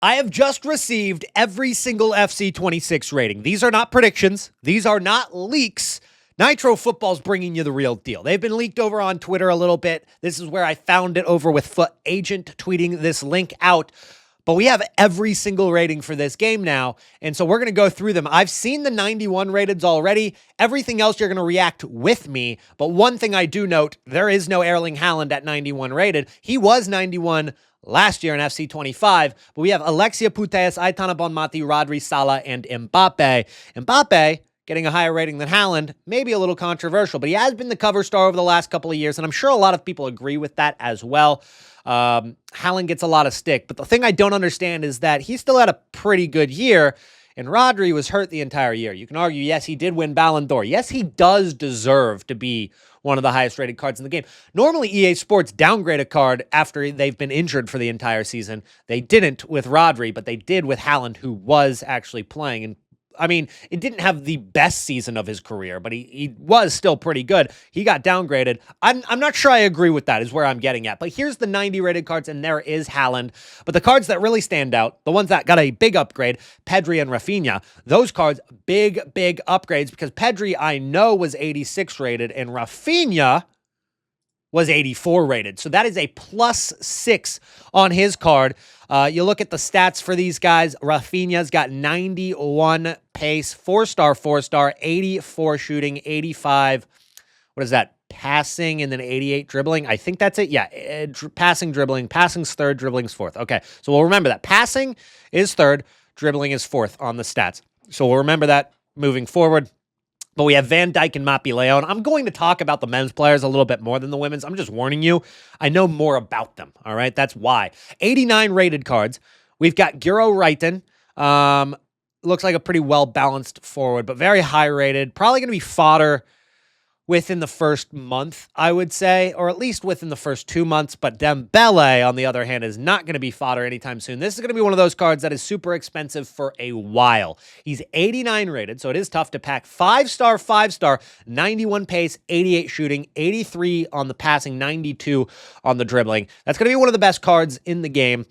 I have just received every single FC26 rating. These are not predictions. These are not leaks. Nitro Football's bringing you the real deal. They've been leaked over on Twitter a little bit. This is where I found it over with Foot Agent tweeting this link out. But we have every single rating for this game now, and so we're going to go through them. I've seen the 91 rateds already. Everything else, you're going to react with me. But one thing I do note, there is no Erling Haaland at 91 rated. He was 91 last year in FC25, but we have Alexia Putellas, Aitana Bonmati, Rodri, Salah, and Mbappe. Mbappe getting a higher rating than Haaland, maybe a little controversial, but he has been the cover star over the last couple of years, and I'm sure a lot of people agree with that as well. Haaland gets a lot of stick, but the thing I don't understand is that he still had a pretty good year, and Rodri was hurt the entire year. You can argue, yes, he did win Ballon d'Or. Yes, he does deserve to be one of the highest rated cards in the game. Normally, EA Sports downgrade a card after they've been injured for the entire season. They didn't with Rodri, but they did with Haaland, who was actually playing. And I mean, it didn't have the best season of his career, but he was still pretty good. He got downgraded. I'm not sure I agree with that is where I'm getting at. But here's the 90 rated cards, and there is Haaland. But the cards that really stand out, the ones that got a big upgrade, Pedri and Raphinha, those cards, big upgrades, because Pedri, I know, was 86 rated, and Raphinha was 84 rated. So that is a +6 on his card. You look at the stats for these guys. Raphinha's got 91 pace, 4-star, 84 shooting, 85. What is that? Passing, and then 88 dribbling. I think that's it. Yeah, passing, dribbling. Passing's third, dribbling's fourth. Okay, so we'll remember that. Passing is third, dribbling is fourth on the stats. So we'll remember that moving forward. But we have Van Dijk and Mapi Leon. I'm going to talk about the men's players a little bit more than the women's. I'm just warning you. I know more about them, all right? That's why. 89 rated cards. We've got Guro Reiten. Looks like a pretty well-balanced forward, but very high rated. Probably going to be fodder within the first month, I would say, or at least within the first 2 months. But Dembele, on the other hand, is not going to be fodder anytime soon. This is going to be one of those cards that is super expensive for a while. He's 89 rated, so it is tough to pack. 5-star, 91 pace, 88 shooting, 83 on the passing, 92 on the dribbling. That's going to be one of the best cards in the game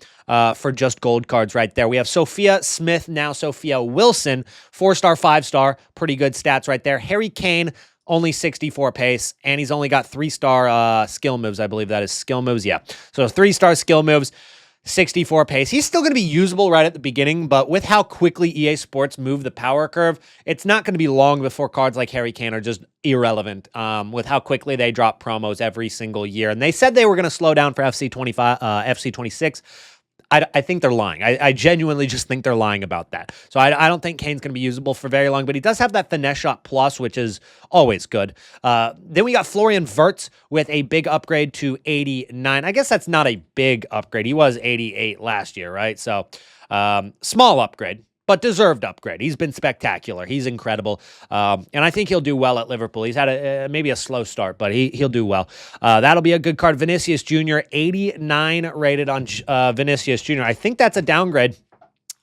for just gold cards right there. We have Sophia Smith, now Sophia Wilson, 4-star, 5-star. Pretty good stats right there. Harry Kane, only 64 pace, and he's only got 3-star skill moves. I believe that is skill moves. Yeah. So 3-star skill moves, 64 pace. He's still going to be usable right at the beginning, but with how quickly EA Sports move the power curve, it's not going to be long before cards like Harry Kane are just irrelevant with how quickly they drop promos every single year. And they said they were going to slow down for FC26. I think they're lying. I genuinely just think they're lying about that. So I don't think Kane's going to be usable for very long, but he does have that finesse shot plus, which is always good. Then we got Florian Wirtz with a big upgrade to 89. I guess that's not a big upgrade. He was 88 last year, right? So small upgrade, but deserved upgrade. He's been spectacular. He's incredible. And I think he'll do well at Liverpool. He's had maybe a slow start, but he'll do well. That'll be a good card. Vinicius Jr., 89 rated on Vinicius Jr. I think that's a downgrade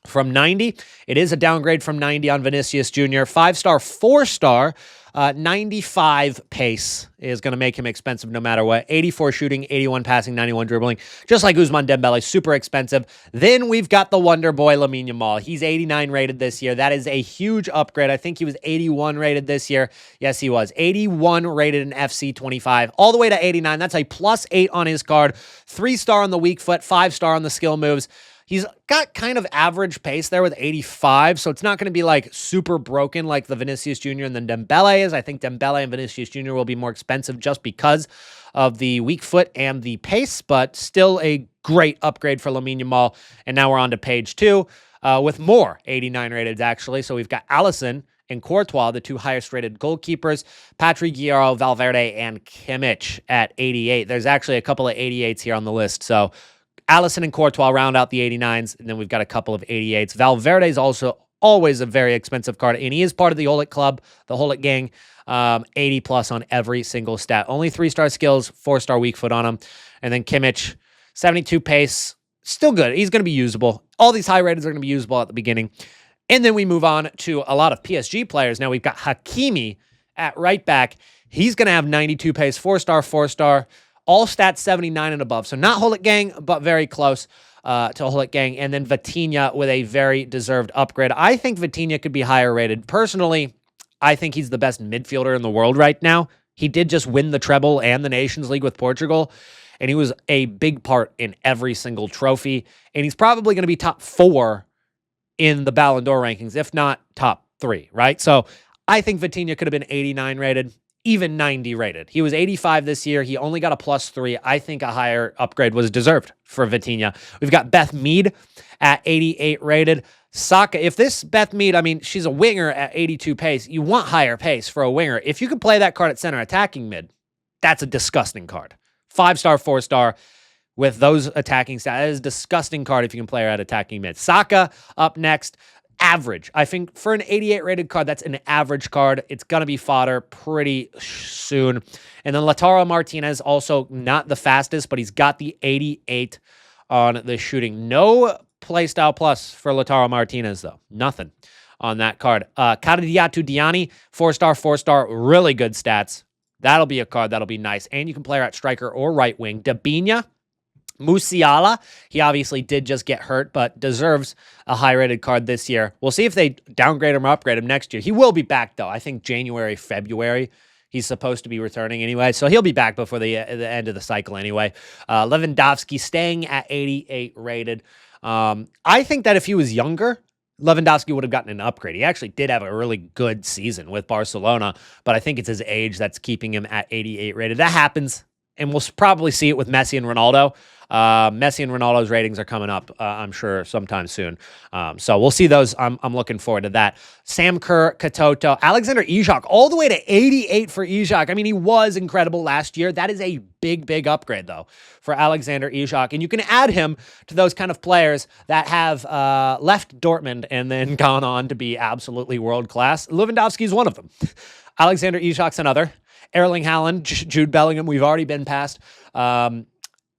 from 90. It is a downgrade from 90 on Vinicius Jr. 5-star, 4-star, 95 pace is going to make him expensive no matter what. 84 shooting, 81 passing, 91 dribbling. Just like Ousmane Dembele, super expensive. Then we've got the wonder boy, Lamine Yamal. He's 89 rated this year. That is a huge upgrade. I think he was 81 rated this year. Yes, he was. 81 rated in FC25, all the way to 89. That's a +8 on his card. 3-star on the weak foot, 5-star on the skill moves. He's got kind of average pace there with 85, so it's not going to be like super broken like the Vinicius Jr. and then Dembele is. I think Dembele and Vinicius Jr. will be more expensive just because of the weak foot and the pace, but still a great upgrade for Lamine Yamal. And now we're on to page 2 with more 89 rated actually. So we've got Alisson and Courtois, the 2 highest rated goalkeepers, Patrick Guerrero, Valverde, and Kimmich at 88. There's actually a couple of 88s here on the list, so Alisson and Courtois round out the 89s, and then we've got a couple of 88s. Valverde is also always a very expensive card, and he is part of the Holik Club, the Holik Gang, 80 plus on every single stat. Only 3-star skills, 4-star weak foot on him. And then Kimmich, 72 pace, still good. He's going to be usable. All these high rateds are going to be usable at the beginning. And then we move on to a lot of PSG players. Now we've got Hakimi at right back. He's going to have 92 pace, 4-star, 4-star. All stats 79 and above. So not Holik Gang, but very close. to Hulk Gang, and then Vitinha with a very deserved upgrade. I think Vitinha could be higher rated. Personally, I think he's the best midfielder in the world right now. He did just win the treble and the Nations League with Portugal, and he was a big part in every single trophy, and he's probably going to be top 4 in the Ballon d'Or rankings, if not top 3, right? So I think Vitinha could have been 89 rated, even 90 rated. He was 85 this year. He only got a +3. I think a higher upgrade was deserved for Vitinha. We've got Beth Mead at 88 rated. Saka, if this Beth Mead, I mean, she's a winger at 82 pace. You want higher pace for a winger. If you could play that card at center attacking mid, that's a disgusting card. 5-star, 4-star with those attacking stats. That is a disgusting card if you can play her at attacking mid. Saka up next. Average. I think for an 88 rated card, that's an average card. It's going to be fodder pretty soon. And then Lautaro Martinez, also not the fastest, but he's got the 88 on the shooting. No playstyle plus for Lautaro Martinez, though. Nothing on that card. Kadadiatu Diani, 4-star, 4-star, really good stats. That'll be a card that'll be nice. And you can play her at striker or right wing. Dabinya, Musiala, he obviously did just get hurt, but deserves a high-rated card this year. We'll see if they downgrade him or upgrade him next year. He will be back, though. I think January, February, he's supposed to be returning anyway, so he'll be back before the end of the cycle anyway. Lewandowski staying at 88 rated. I think that if he was younger, Lewandowski would have gotten an upgrade. He actually did have a really good season with Barcelona, but I think it's his age that's keeping him at 88 rated. That happens, and we'll probably see it with Messi and Ronaldo. Messi and Ronaldo's ratings are coming up, I'm sure, sometime soon. So we'll see those. I'm looking forward to that. Sam Kerr, Katoto, Alexander Isak, all the way to 88 for Isak. I mean, he was incredible last year. That is a big, big upgrade, though, for Alexander Isak. And you can add him to those kind of players that have left Dortmund and then gone on to be absolutely world-class. Lewandowski is one of them. Alexander Isak's another. Erling Haaland, Jude Bellingham, we've already been past.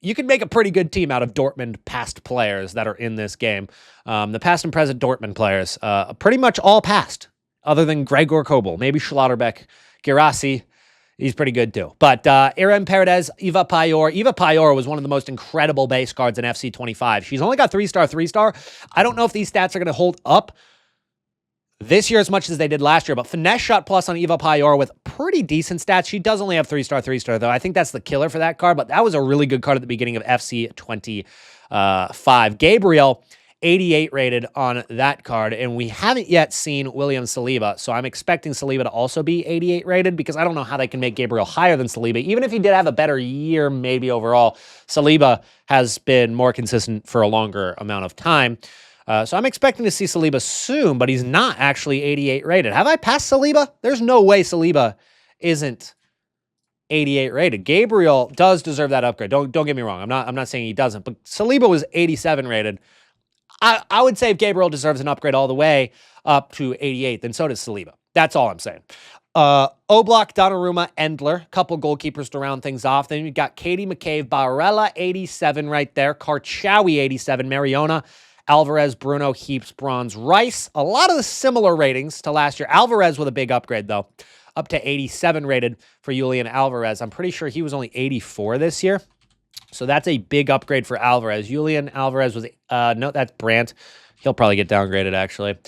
You can make a pretty good team out of Dortmund past players that are in this game. The past and present Dortmund players, pretty much all past, other than Gregor Kobel, maybe Schlotterbeck, Girassi. He's pretty good too. But Aaron Paredes, Eva Payor. Eva Payor was one of the most incredible base cards in FC 25. She's only got 3-star, 3-star. I don't know if these stats are going to hold up this year as much as they did last year, but finesse shot plus on Eva Payor with pretty decent stats. She does only have 3-star, 3-star, though. I think that's the killer for that card, but that was a really good card at the beginning of FC 25. Gabriel, 88 rated on that card, and we haven't yet seen William Saliba, so I'm expecting Saliba to also be 88 rated because I don't know how they can make Gabriel higher than Saliba. Even if he did have a better year, maybe overall, Saliba has been more consistent for a longer amount of time. So I'm expecting to see Saliba soon, but he's not actually 88 rated. Have I passed Saliba? There's no way Saliba isn't 88 rated. Gabriel does deserve that upgrade. Don't get me wrong. I'm not saying he doesn't, but Saliba was 87 rated. I would say if Gabriel deserves an upgrade all the way up to 88, then so does Saliba. That's all I'm saying. Oblak, Donnarumma, Endler, couple goalkeepers to round things off. Then you got Katie McCabe, Barella, 87 right there. Karchawi, 87. Mariona, Alvarez, Bruno, Heaps, Bronze, Rice. A lot of the similar ratings to last year. Alvarez with a big upgrade, though. Up to 87 rated for Julian Alvarez. I'm pretty sure he was only 84 this year. So that's a big upgrade for Alvarez. Julian Alvarez was, no, that's Brandt. He'll probably get downgraded, actually.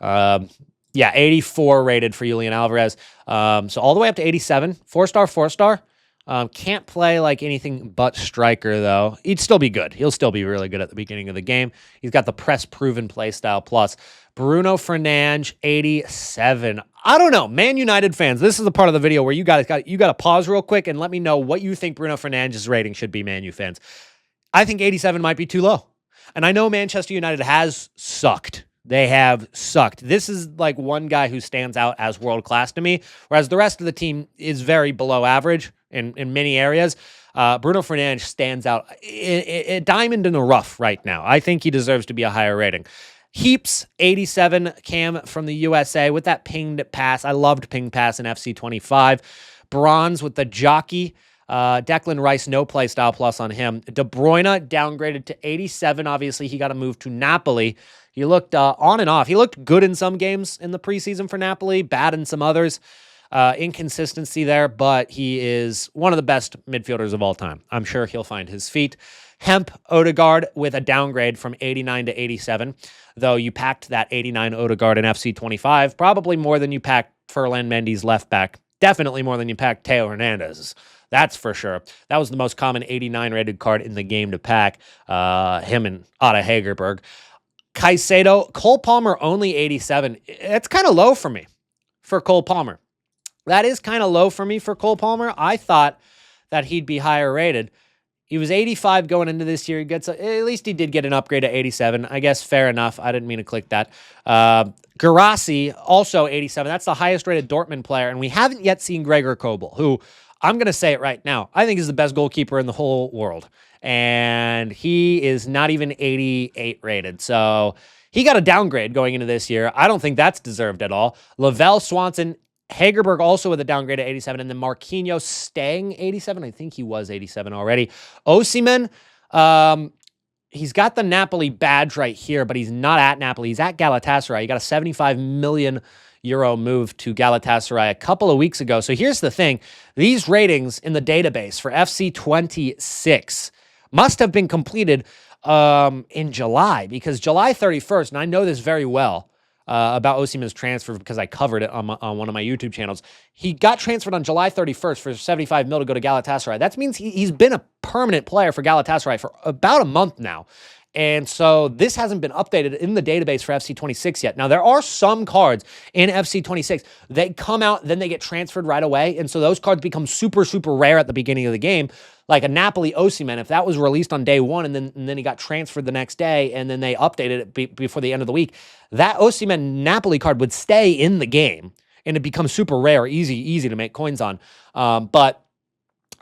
Yeah, 84 rated for Julian Alvarez. So all the way up to 87. 4-star, 4-star. Can't play like anything but striker, though. He'd still be good. He'll still be really good at the beginning of the game. He's got the press-proven playstyle plus. Bruno Fernandes, 87. I don't know. Man United fans, this is the part of the video where you got to pause real quick and let me know what you think Bruno Fernandes' rating should be, Man U fans. I think 87 might be too low. And I know Manchester United has sucked. They have sucked. This is like one guy who stands out as world-class to me, whereas the rest of the team is very below average in many areas. Bruno Fernandes stands out. A diamond in the rough right now. I think he deserves to be a higher rating. Heaps, 87, Cam from the USA with that pinged pass. I loved ping pass in FC 25. Bronze with the jockey. Declan Rice, no play style plus on him. De Bruyne downgraded to 87. Obviously, he got a move to Napoli. He looked on and off. He looked good in some games in the preseason for Napoli, bad in some others. Inconsistency there, but he is one of the best midfielders of all time. I'm sure he'll find his feet. Hemp Odegaard with a downgrade from 89 to 87, though you packed that 89 Odegaard in FC 25, probably more than you packed Ferland Mendy's left back. Definitely more than you packed Teo Hernandez's. That's for sure. That was the most common 89 rated card in the game to pack, him and Otto Hagerberg. Caicedo, Cole Palmer only 87. It's kind of low for me for Cole Palmer. That is kind of low for me for Cole Palmer. I thought that he'd be higher rated. He was 85 going into this year. At least he did get an upgrade to 87. I guess fair enough. I didn't mean to click that. Guirassy, also 87. That's the highest rated Dortmund player. And we haven't yet seen Gregor Kobel, who I'm going to say it right now. I think is the best goalkeeper in the whole world. And he is not even 88 rated. So he got a downgrade going into this year. I don't think that's deserved at all. Lavelle, Swanson, Hagerberg also with a downgrade to 87, and then Marquinhos staying 87. I think he was 87 already. Ousmane, he's got the Napoli badge right here, but he's not at Napoli. He's at Galatasaray. He got a 75 million euro move to Galatasaray a couple of weeks ago. So here's the thing. These ratings in the database for FC 26 must have been completed in July, because July 31st, and I know this very well, about Osimhen's transfer because I covered it on one of my YouTube channels. He got transferred on July 31st for 75 mil to go to Galatasaray. That means he's been a permanent player for Galatasaray for about a month now. And so this hasn't been updated in the database for FC 26 yet. Now, there are some cards in FC 26 that come out, then they get transferred right away. And so those cards become super, super rare at the beginning of the game. Like a Napoli Ousmane, if that was released on day one and then he got transferred the next day and then they updated it before the end of the week, that Ousmane Napoli card would stay in the game and it becomes super rare, easy to make coins on. But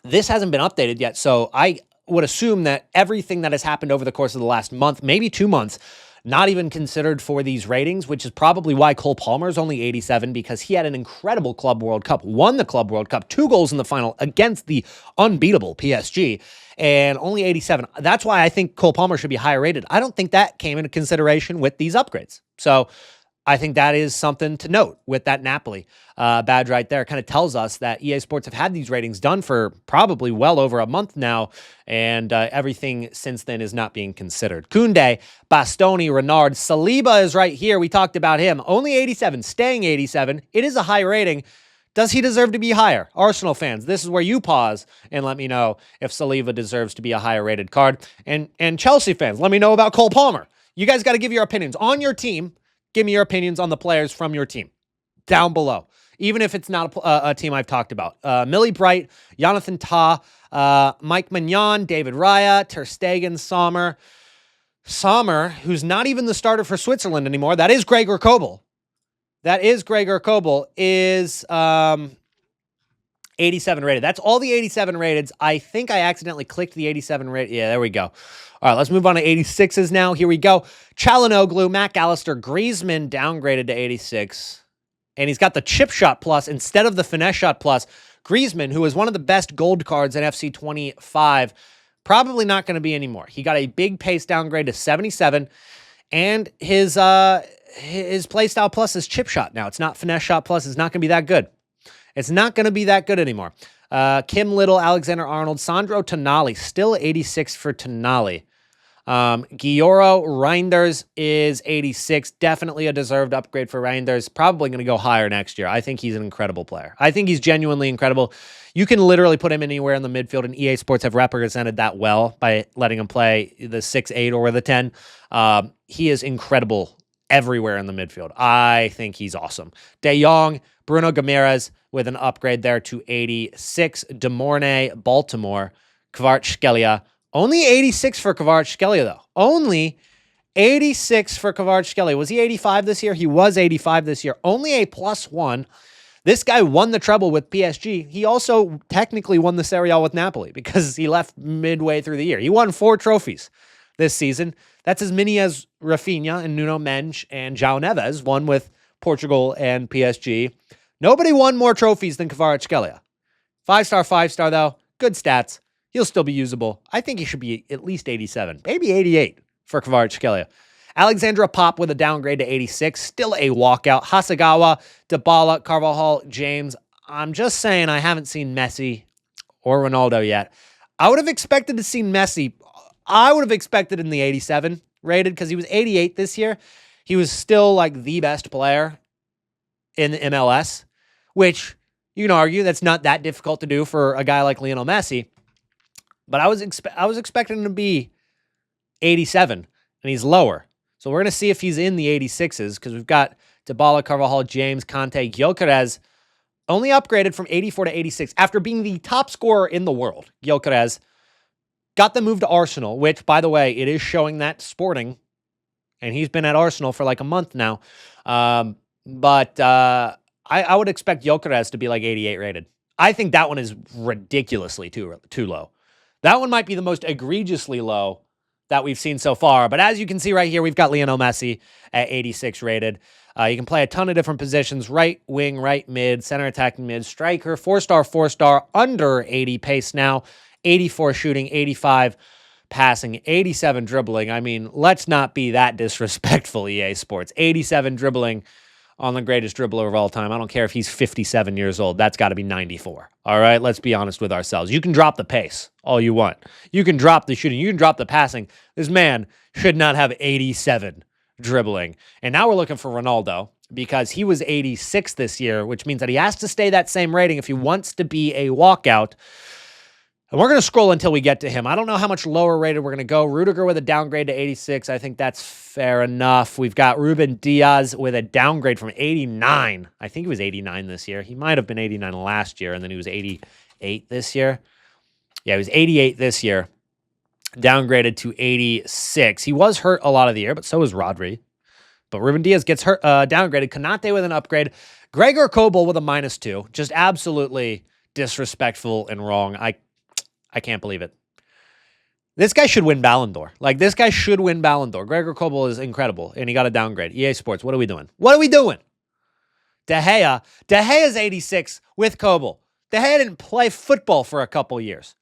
this hasn't been updated yet. So I would assume that everything that has happened over the course of the last month, maybe 2 months, not even considered for these ratings, which is probably why Cole Palmer is only 87, because he had an incredible Club World Cup, won the Club World Cup, 2 goals in the final against the unbeatable PSG, and only 87. That's why I think Cole Palmer should be higher rated. I don't think that came into consideration with these upgrades. So I think that is something to note with that Napoli badge right there. It kind of tells us that EA Sports have had these ratings done for probably well over a month now, and everything since then is not being considered. Koundé, Bastoni, Renard, Saliba is right here. We talked about him. Only 87, staying 87. It is a high rating. Does he deserve to be higher? Arsenal fans, this is where you pause and let me know if Saliba deserves to be a higher rated card. And Chelsea fans, let me know about Cole Palmer. You guys got to give your opinions on your team. Give me your opinions on the players from your team down below, even if it's not a team I've talked about. Millie Bright, Jonathan Tah, Mike Mignon, David Raya, Ter Stegen, Sommer, who's not even the starter for Switzerland anymore. That is Gregor Kobel. Is 87 rated. That's all the 87 rateds. I think I accidentally clicked the 87 rate. Yeah, there we go. All right, let's move on to 86s now. Here we go. Çalhanoğlu, Mac Allister, Griezmann downgraded to 86. And he's got the chip shot plus instead of the finesse shot plus. Griezmann, who is one of the best gold cards in FC 25, probably not going to be anymore. He got a big pace downgrade to 77. And his playstyle plus is chip shot now. It's not finesse shot plus. It's not going to be that good. It's not going to be that good anymore. Kim Little, Alexander-Arnold, Sandro Tonali, still 86 for Tonali. Giorgio Reinders is 86. Definitely a deserved upgrade for Reinders. Probably going to go higher next year. I think he's an incredible player. I think he's genuinely incredible. You can literally put him anywhere in the midfield, and EA Sports have represented that well by letting him play the 6-8 or the 10. He is incredible everywhere in the midfield. I think he's awesome. De Jong, Bruno Guimaraes with an upgrade there to 86. De Mornay, Baltimore, Kvaratskhelia. Only 86 for Kvaratskhelia, though. Only 86 for Kvaratskhelia. Was he 85 this year? He was 85 this year. Only a +1. This guy won the treble with PSG. He also technically won the Serie A with Napoli because he left midway through the year. He won 4 trophies this season. That's as many as Raphinha and Nuno Mendes and João Neves won with Portugal and PSG. Nobody won more trophies than Kvaratskhelia. 5-star, 5-star, though. Good stats. He'll still be usable. I think he should be at least 87, maybe 88 for Kvaratskhelia. Alexandra Pop with a downgrade to 86. Still a walkout. Hasegawa, Dybala, Carvajal, James. I'm just saying I haven't seen Messi or Ronaldo yet. I would have expected to see Messi I would have expected in the 87 rated because he was 88 this year. He was still like the best player in the MLS, which you can argue that's not that difficult to do for a guy like Lionel Messi. But I was expecting him to be 87, and he's lower. So we're going to see if he's in the 86s because we've got Dybala, Carvajal, James, Conte, Gyökeres only upgraded from 84 to 86 after being the top scorer in the world. Gyökeres got the move to Arsenal, which, by the way, it is showing that Sporting, and he's been at Arsenal for like a month now. But I would expect Gyökeres to be like 88 rated. I think that one is ridiculously too low. That one might be the most egregiously low that we've seen so far. But as you can see right here, we've got Lionel Messi at 86 rated. You can play a ton of different positions: right wing, right mid, center attacking mid, striker, 4-star, under 80 pace now, 84 shooting, 85 passing, 87 dribbling. I mean, let's not be that disrespectful, EA Sports. 87 dribbling on the greatest dribbler of all time. I don't care if he's 57 years old. That's got to be 94. All right, let's be honest with ourselves. You can drop the pace all you want. You can drop the shooting. You can drop the passing. This man should not have 87 dribbling. And now we're looking for Ronaldo because he was 86 this year, which means that he has to stay that same rating if he wants to be a walkout. And we're going to scroll until we get to him. I don't know how much lower rated we're going to go. Rudiger with a downgrade to 86. I think that's fair enough. We've got Ruben Diaz with a downgrade from 89. I think he was 89 this year. He might have been 89 last year, and then he was 88 this year. Yeah, he was 88 this year. Downgraded to 86. He was hurt a lot of the year, but so was Rodri. But Ruben Diaz gets hurt, downgraded. Konate with an upgrade. Gregor Kobel with a -2. Just absolutely disrespectful and wrong. I can't believe it. This guy should win Ballon d'Or. Like, this guy should win Ballon d'Or. Gregor Kobel is incredible, and he got a downgrade. EA Sports, what are we doing? What are we doing? De Gea's 86 with Kobel. De Gea didn't play football for a couple years.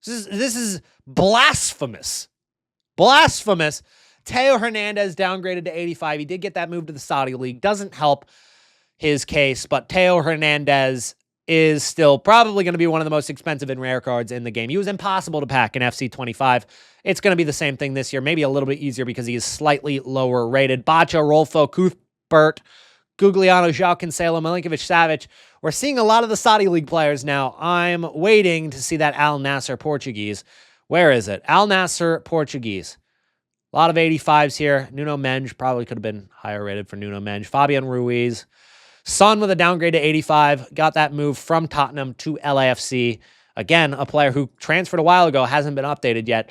This is blasphemous. Blasphemous. Theo Hernandez downgraded to 85. He did get that move to the Saudi League. Doesn't help his case, but Theo Hernandez is still probably going to be one of the most expensive and rare cards in the game. He was impossible to pack in FC 25. It's going to be the same thing this year, maybe a little bit easier because he is slightly lower rated. Bacha, Rolfo, Cuthbert, Gugliano, João Cancelo, Milinkovic-Savic. We're seeing a lot of the Saudi League players now. I'm waiting to see that Al Nassr Portuguese. Where is it? Al Nassr Portuguese. A lot of 85s here. Nuno Mendes probably could have been higher rated for Nuno Mendes. Fabian Ruiz. Son with a downgrade to 85. Got that move from Tottenham to LAFC. Again, a player who transferred a while ago, hasn't been updated yet.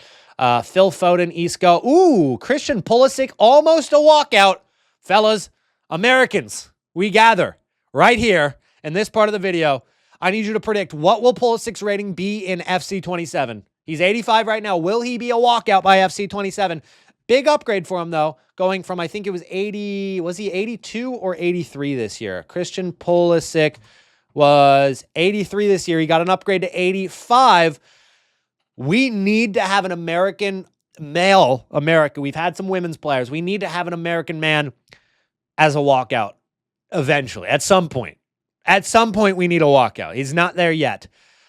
Phil Foden, Isco. Ooh, Christian Pulisic, almost a walkout. Fellas, Americans, we gather right here in this part of the video. I need you to predict, what will Pulisic's rating be in FC 27? He's 85 right now. Will he be a walkout by FC 27? Big upgrade for him, though, going from, I think it was 80, was he 82 or 83 this year? Christian Pulisic was 83 this year. He got an upgrade to 85. We need to have an American male, we've had some women's players. We need to have an American man as a walkout eventually, at some point. At some point, we need a walkout. He's not there yet,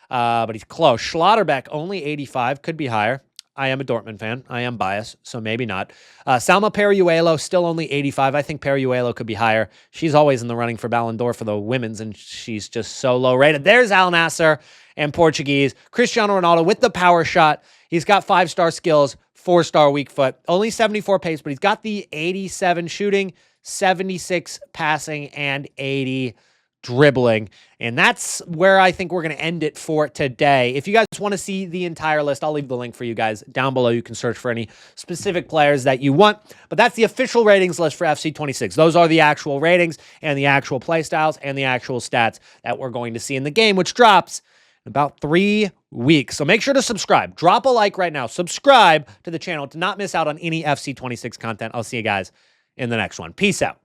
but he's close. Schlotterbeck, only 85, could be higher. I am a Dortmund fan. I am biased, so maybe not. Salma Peruelo, still only 85. I think Peruelo could be higher. She's always in the running for Ballon d'Or for the women's, and she's just so low rated. There's Al Nassr and Portuguese. Cristiano Ronaldo with the power shot. He's got 5-star skills, 4-star weak foot. Only 74 pace, but he's got the 87 shooting, 76 passing, and 80 dribbling. And that's where I think we're going to end it for today. If you guys want to see the entire list, I'll leave the link for you guys down below. You can search for any specific players that you want. But that's the official ratings list for FC 26. Those are the actual ratings and the actual play styles and the actual stats that we're going to see in the game, which drops in about 3 weeks. So make sure to subscribe. Drop a like right now. Subscribe to the channel to not miss out on any FC 26 content. I'll see you guys in the next one. Peace out.